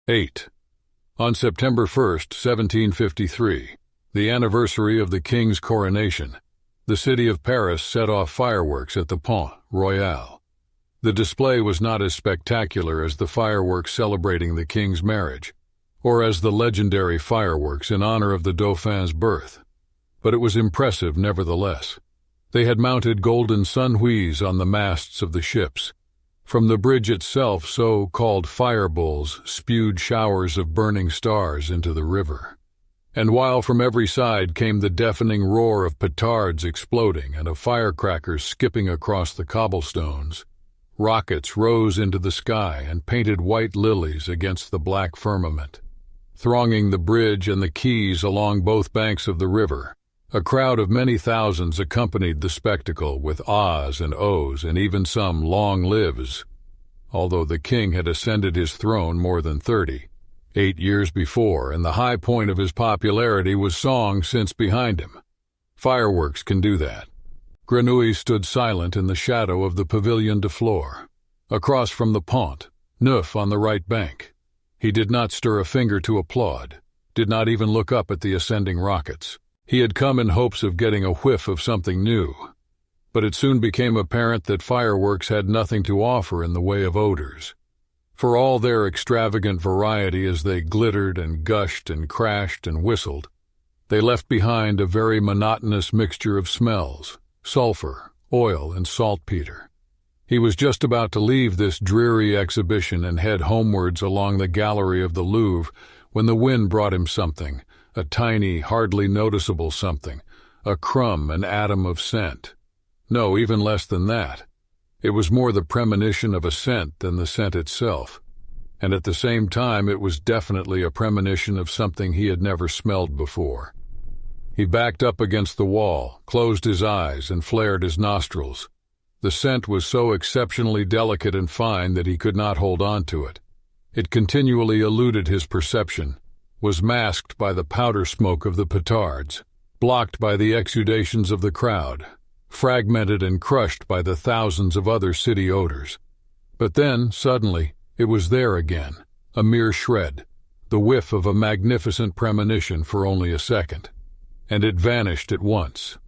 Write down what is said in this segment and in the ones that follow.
8. On September 1st, 1753, the anniversary of the king's coronation, the city of Paris set off fireworks at the Pont Royal. The display was not as spectacular as the fireworks celebrating the king's marriage, or as the legendary fireworks in honor of the Dauphin's birth, but it was impressive nevertheless. They had mounted golden sunhuis on the masts of the ships. From the bridge itself, so-called firebulls spewed showers of burning stars into the river. And while from every side came the deafening roar of petards exploding and of firecrackers skipping across the cobblestones, rockets rose into the sky and painted white lilies against the black firmament. Thronging the bridge and the quays along both banks of the river, a crowd of many thousands accompanied the spectacle with ahs and ohs and even some long lives, although the king had ascended his throne more than 38 years before, and the high point of his popularity was song since behind him. Fireworks can do that. Grenouille stood silent in the shadow of the Pavilion de Flore, across from the Pont Neuf on the right bank. He did not stir a finger to applaud, did not even look up at the ascending rockets. He had come in hopes of getting a whiff of something new, but it soon became apparent that fireworks had nothing to offer in the way of odors. For all their extravagant variety as they glittered and gushed and crashed and whistled, they left behind a very monotonous mixture of smells, sulfur, oil, and saltpeter. He was just about to leave this dreary exhibition and head homewards along the gallery of the Louvre when the wind brought him something, a tiny, hardly noticeable something, a crumb, an atom of scent. No, even less than that. It was more the premonition of a scent than the scent itself, and at the same time it was definitely a premonition of something he had never smelled before. He backed up against the wall, closed his eyes, and flared his nostrils. The scent was so exceptionally delicate and fine that he could not hold on to it. It continually eluded his perception, was masked by the powder smoke of the petards, blocked by the exudations of the crowd, fragmented and crushed by the thousands of other city odors. But then, suddenly, it was there again, a mere shred, the whiff of a magnificent premonition for only a second. And it vanished at once.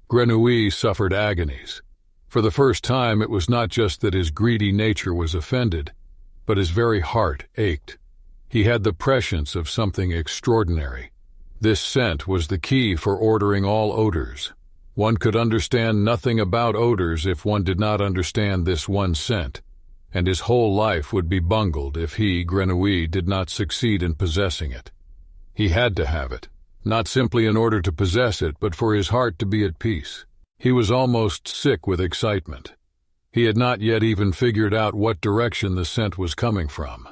Grenouille suffered agonies. For the first time, it was not just that his greedy nature was offended, but his very heart ached. He had the prescience of something extraordinary. This scent was the key for ordering all odors. One could understand nothing about odors if one did not understand this one scent, and his whole life would be bungled if he, Grenouille, did not succeed in possessing it. He had to have it, not simply in order to possess it, but for his heart to be at peace. He was almost sick with excitement. He had not yet even figured out what direction the scent was coming from.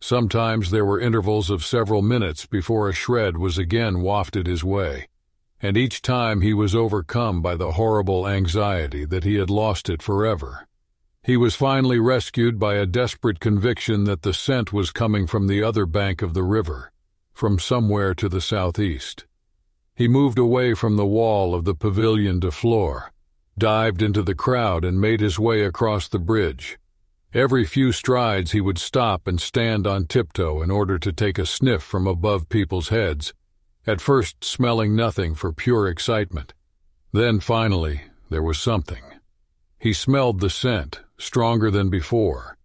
Sometimes there were intervals of several minutes before a shred was again wafted his way, and each time he was overcome by the horrible anxiety that he had lost it forever. He was finally rescued by a desperate conviction that the scent was coming from the other bank of the river, from somewhere to the southeast. He moved away from the wall of the Pavilion de Flore, dived into the crowd and made his way across the bridge. Every few strides he would stop and stand on tiptoe in order to take a sniff from above people's heads, at first smelling nothing for pure excitement. Then finally there was something. He smelled the scent, stronger than before,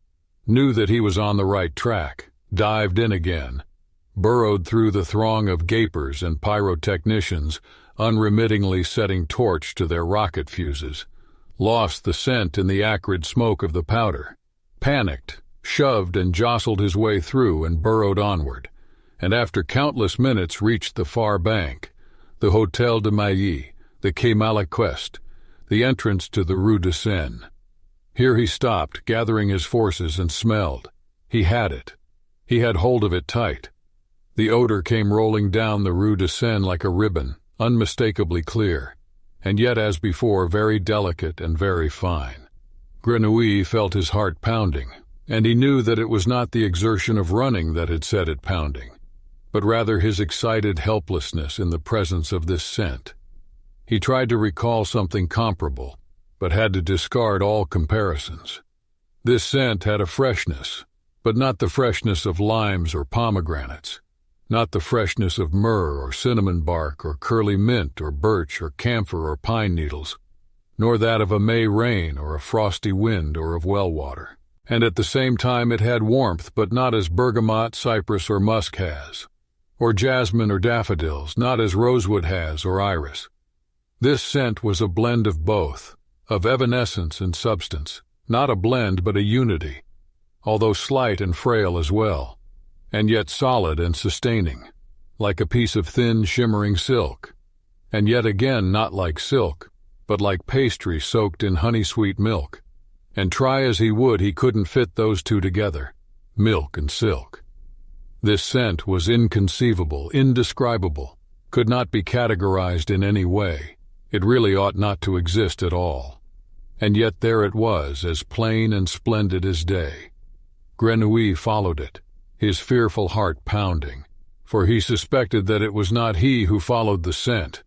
knew that he was on the right track, dived in again, burrowed through the throng of gapers and pyrotechnicians, unremittingly setting torch to their rocket fuses, lost the scent in the acrid smoke of the powder, panicked, shoved and jostled his way through and burrowed onward, and after countless minutes reached the far bank, the Hôtel de Mailly, the Quai Malaquest, the entrance to the Rue de Seine. Here he stopped, gathering his forces, and smelled. He had it. He had hold of it tight. The odor came rolling down the Rue de Seine like a ribbon, unmistakably clear, and yet as before very delicate and very fine. Grenouille felt his heart pounding, and he knew that it was not the exertion of running that had set it pounding, but rather his excited helplessness in the presence of this scent. He tried to recall something comparable, but had to discard all comparisons. This scent had a freshness, but not the freshness of limes or pomegranates, not the freshness of myrrh or cinnamon bark or curly mint or birch or camphor or pine needles, nor that of a May rain or a frosty wind or of well water. And at the same time it had warmth, but not as bergamot, cypress, or musk has, or jasmine or daffodils, not as rosewood has or iris. This scent was a blend of both, of evanescence and substance, not a blend but a unity, although slight and frail as well, and yet solid and sustaining, like a piece of thin, shimmering silk, and yet again not like silk, but like pastry soaked in honey-sweet milk, and try as he would he couldn't fit those two together, milk and silk. This scent was inconceivable, indescribable, could not be categorized in any way. It really ought not to exist at all. And yet there it was, as plain and splendid as day. Grenouille followed it, his fearful heart pounding, for he suspected that it was not he who followed the scent,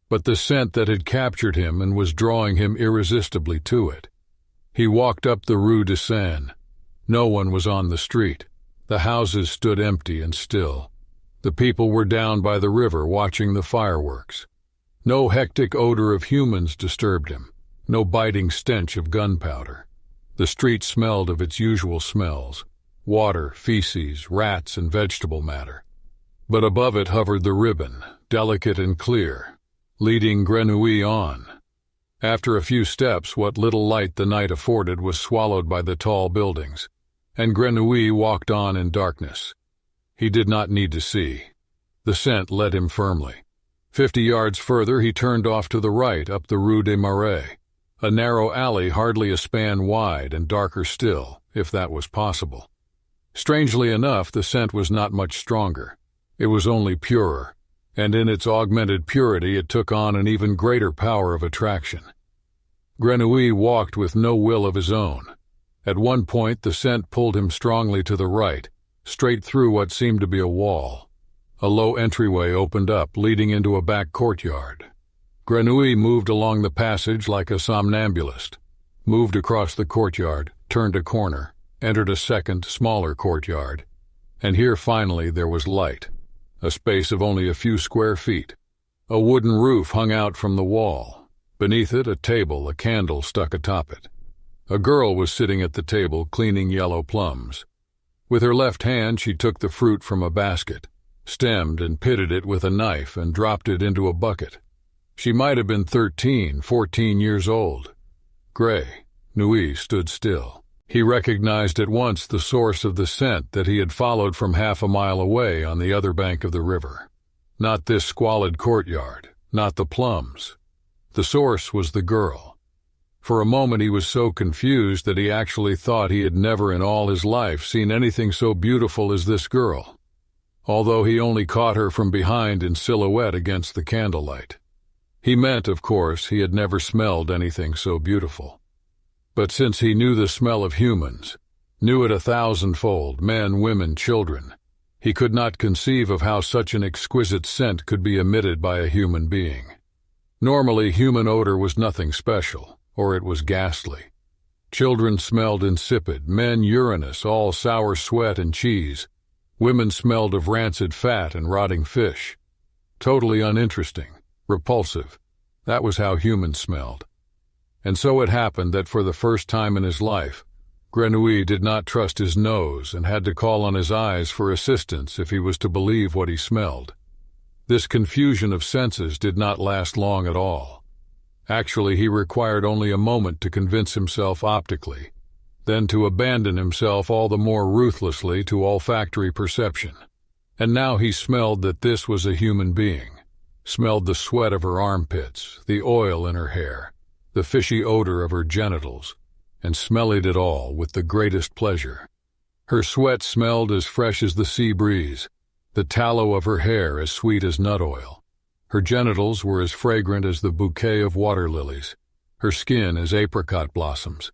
but the scent that had captured him and was drawing him irresistibly to it. He walked up the Rue de Seine. No one was on the street. The houses stood empty and still. The people were down by the river watching the fireworks. No hectic odor of humans disturbed him, no biting stench of gunpowder. The street smelled of its usual smells, water, feces, rats, and vegetable matter. But above it hovered the ribbon, delicate and clear, leading Grenouille on. After a few steps, what little light the night afforded was swallowed by the tall buildings, and Grenouille walked on in darkness. He did not need to see. The scent led him firmly. 50 yards further he turned off to the right up the Rue des Marais, a narrow alley hardly a span wide and darker still, if that was possible. Strangely enough, the scent was not much stronger. It was only purer, and in its augmented purity it took on an even greater power of attraction. Grenouille walked with no will of his own. At one point the scent pulled him strongly to the right, straight through what seemed to be a wall. A low entryway opened up, leading into a back courtyard. Grenouille moved along the passage like a somnambulist, moved across the courtyard, turned a corner, entered a second, smaller courtyard, and here finally there was light, a space of only a few square feet. A wooden roof hung out from the wall. Beneath it, a table, a candle stuck atop it. A girl was sitting at the table cleaning yellow plums. With her left hand she took the fruit from a basket, stemmed and pitted it with a knife and dropped it into a bucket. She might have been 13, 14 years old. Grenouille stood still. He recognized at once the source of the scent that he had followed from half a mile away on the other bank of the river. Not this squalid courtyard, not the plums. The source was the girl. For a moment he was so confused that he actually thought he had never in all his life seen anything so beautiful as this girl, although he only caught her from behind in silhouette against the candlelight. He meant, of course, he had never smelled anything so beautiful. But since he knew the smell of humans, knew it 1,000-fold, men, women, children, he could not conceive of how such an exquisite scent could be emitted by a human being. Normally, human odor was nothing special, or it was ghastly. Children smelled insipid, men urinous, all sour sweat and cheese. Women smelled of rancid fat and rotting fish. Totally uninteresting, repulsive. That was how humans smelled. And so it happened that for the first time in his life, Grenouille did not trust his nose and had to call on his eyes for assistance if he was to believe what he smelled. This confusion of senses did not last long at all. Actually, he required only a moment to convince himself optically, then to abandon himself all the more ruthlessly to olfactory perception. And now he smelled that this was a human being, smelled the sweat of her armpits, the oil in her hair, the fishy odor of her genitals, and smelled it all with the greatest pleasure. Her sweat smelled as fresh as the sea breeze, the tallow of her hair as sweet as nut oil. Her genitals were as fragrant as the bouquet of water lilies, her skin as apricot blossoms,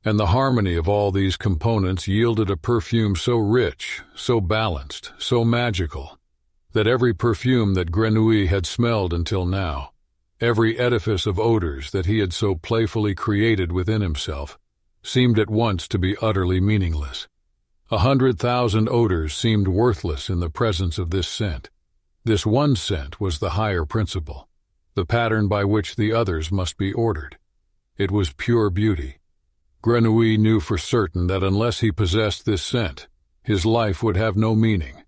and the harmony of all these components yielded a perfume so rich, so balanced, so magical, that every perfume that Grenouille had smelled until now, every edifice of odors that he had so playfully created within himself, seemed at once to be utterly meaningless. 100,000 odors seemed worthless in the presence of this scent. This one scent was the higher principle, the pattern by which the others must be ordered. It was pure beauty. Grenouille knew for certain that unless he possessed this scent, his life would have no meaning.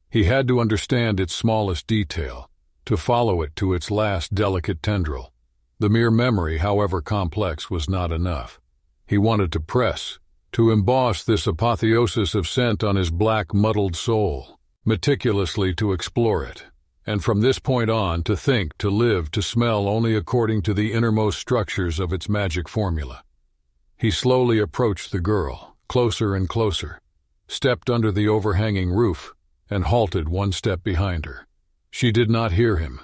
He had to understand its smallest detail, to follow it to its last delicate tendril. The mere memory, however complex, was not enough. He wanted to press, to emboss this apotheosis of scent on his black, muddled soul, meticulously to explore it, and from this point on to think, to live, to smell only according to the innermost structures of its magic formula. He slowly approached the girl, closer and closer, stepped under the overhanging roof, and halted one step behind her. She did not hear him.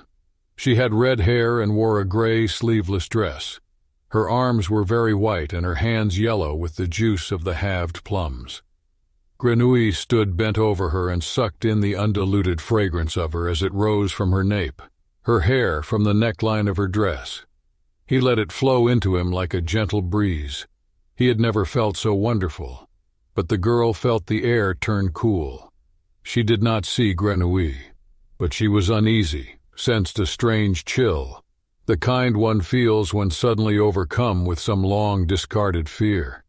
She had red hair and wore a gray, sleeveless dress. Her arms were very white and her hands yellow with the juice of the halved plums. Grenouille stood bent over her and sucked in the undiluted fragrance of her as it rose from her nape, her hair from the neckline of her dress. He let it flow into him like a gentle breeze. He had never felt so wonderful, but the girl felt the air turn cool. She did not see Grenouille, but she was uneasy, sensed a strange chill, the kind one feels when suddenly overcome with some long discarded fear.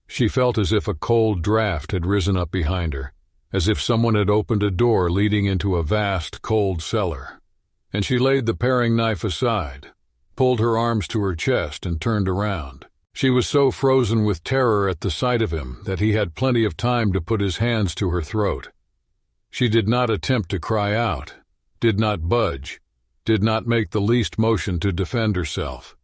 She felt as if a cold draft had risen up behind her, as if someone had opened a door leading into a vast, cold cellar. And she laid the paring knife aside, pulled her arms to her chest and turned around. She was so frozen with terror at the sight of him that he had plenty of time to put his hands to her throat. She did not attempt to cry out, did not budge, did not make the least motion to defend herself.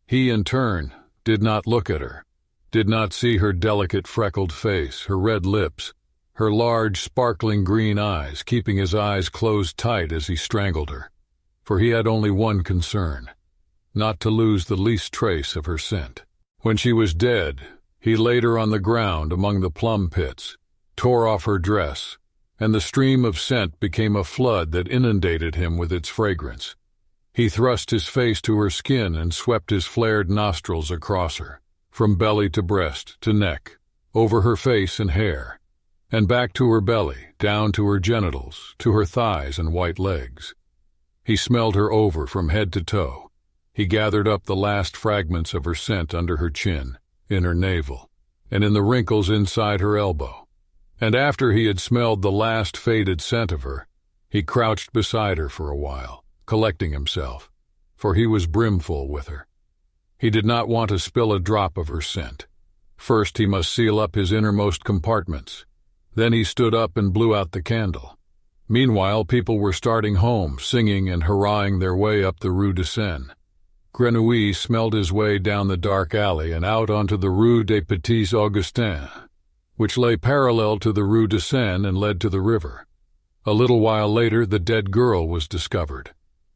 He, in turn, did not look at her, did not see her delicate freckled face, her red lips, her large, sparkling green eyes, keeping his eyes closed tight as he strangled her. For he had only one concern, not to lose the least trace of her scent. When she was dead, he laid her on the ground among the plum pits, tore off her dress, and the stream of scent became a flood that inundated him with its fragrance. He thrust his face to her skin and swept his flared nostrils across her, from belly to breast to neck, over her face and hair, and back to her belly, down to her genitals, to her thighs and white legs. He smelled her over from head to toe. He gathered up the last fragments of her scent under her chin, in her navel, and in the wrinkles inside her elbow. And after he had smelled the last faded scent of her, he crouched beside her for a while, collecting himself, for he was brimful with her. He did not want to spill a drop of her scent. First he must seal up his innermost compartments. Then he stood up and blew out the candle. Meanwhile, people were starting home, singing and hurrahing their way up the Rue de Seine. Grenouille smelled his way down the dark alley and out onto the Rue des Petits Augustins, which lay parallel to the Rue de Seine and led to the river. A little while later, the dead girl was discovered.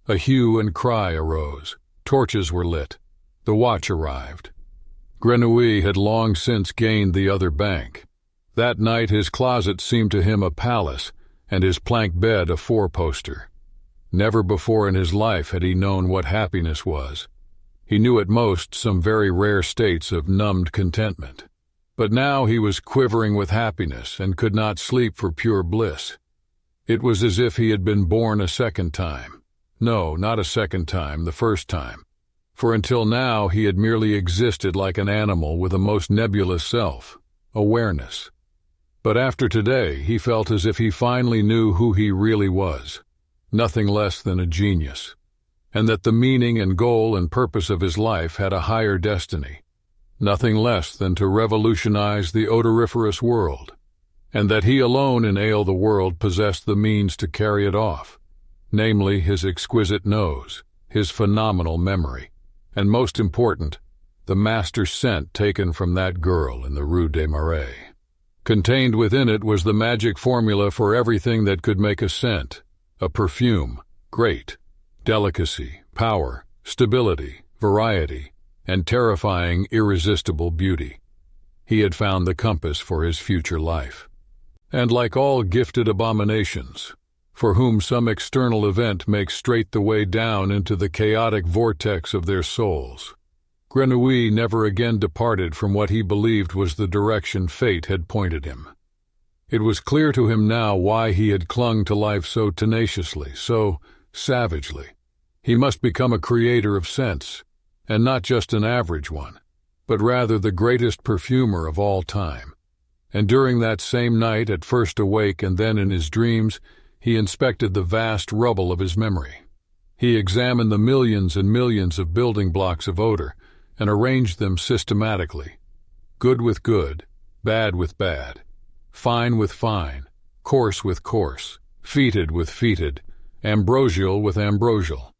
A hue and cry arose. Torches were lit. The watch arrived. Grenouille had long since gained the other bank. That night his closet seemed to him a palace, and his plank bed a four-poster. Never before in his life had he known what happiness was. He knew at most some very rare states of numbed contentment. But now he was quivering with happiness and could not sleep for pure bliss. It was as if he had been born a second time. No, not a second time, the first time. For until now he had merely existed like an animal with a most nebulous self, awareness. But after today he felt as if he finally knew who he really was. Nothing less than a genius, and that the meaning and goal and purpose of his life had a higher destiny, nothing less than to revolutionize the odoriferous world, and that he alone in the world possessed the means to carry it off, namely his exquisite nose, his phenomenal memory, and most important, the master scent taken from that girl in the Rue des Marais. Contained within it was the magic formula for everything that could make a scent, a perfume, great, delicacy, power, stability, variety, and terrifying, irresistible beauty. He had found the compass for his future life. And like all gifted abominations, for whom some external event makes straight the way down into the chaotic vortex of their souls, Grenouille never again departed from what he believed was the direction fate had pointed him. It was clear to him now why he had clung to life so tenaciously, so savagely. He must become a creator of scents, and not just an average one, but rather the greatest perfumer of all time. And during that same night, at first awake and then in his dreams, he inspected the vast rubble of his memory. He examined the millions and millions of building blocks of odor and arranged them systematically. Good with good, bad with bad, fine with fine, coarse with coarse, fetid with fetid, ambrosial with ambrosial.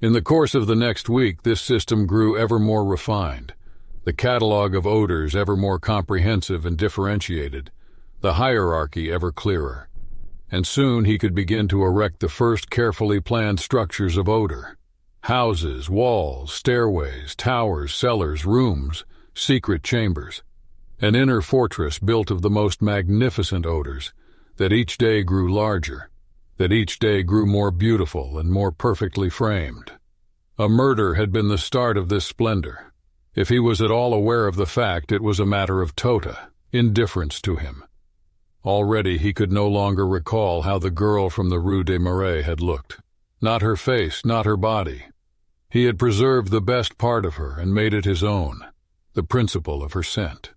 In the course of the next week, this system grew ever more refined, the catalogue of odors ever more comprehensive and differentiated, the hierarchy ever clearer. And soon he could begin to erect the first carefully planned structures of odor. Houses, walls, stairways, towers, cellars, rooms, secret chambers. An inner fortress built of the most magnificent odors, that each day grew larger, that each day grew more beautiful and more perfectly framed. A murder had been the start of this splendor. If he was at all aware of the fact, it was a matter of indifference to him. Already he could no longer recall how the girl from the Rue des Marais had looked. Not her face, not her body. He had preserved the best part of her and made it his own, the principle of her scent.